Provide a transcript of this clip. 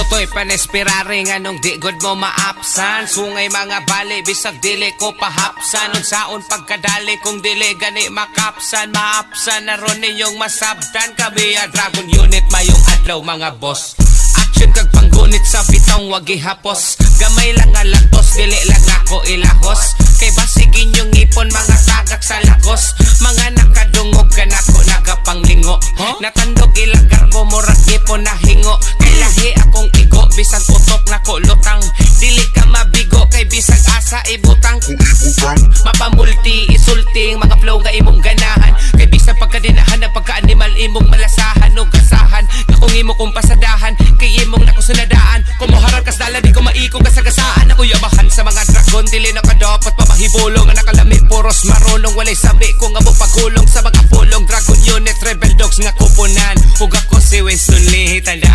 Toto'y panespiraring anong di good mo maapsan. Sungay mga bali bisag dili ko pahapsan. Unsaon pagkadali kung dili gani makapsan. Maapsan na ron ninyong masabtan. Kami a Dragon Unit mayong adlaw mga boss. Action kag panggunit sa bitong wag ihapos. Gamay lang nga latos dili lang ako ilahos. Kay basigin yung ipon mga tagak sa lagos. Mga nakadungog ka nako nagapanglingo. Natandog ilagar ko murag ipon na hingo. Kay lahi akong igo bisag utok nako lutang. Dili ka mabigo kay bisag asa ibutang. Mapamulti isulting mga flow nga imong ganahan. Kay bisag pagkadinahan na pagka-animal imong malasahan o gasahan. Kung imo kong pasadahan kay imong nakusunadaan. Kung moharap kas dala di ko maikong kasagasaan. Ako yabahan sa mga dragon dili nakadapat pamahibulong. Ang nakalamit puros marunong walay sabi ko nga mo pagulong sa mga pulong. Dragon Unit Rebel Dogs nga kupunan. Ug ako si Winston Lee tanda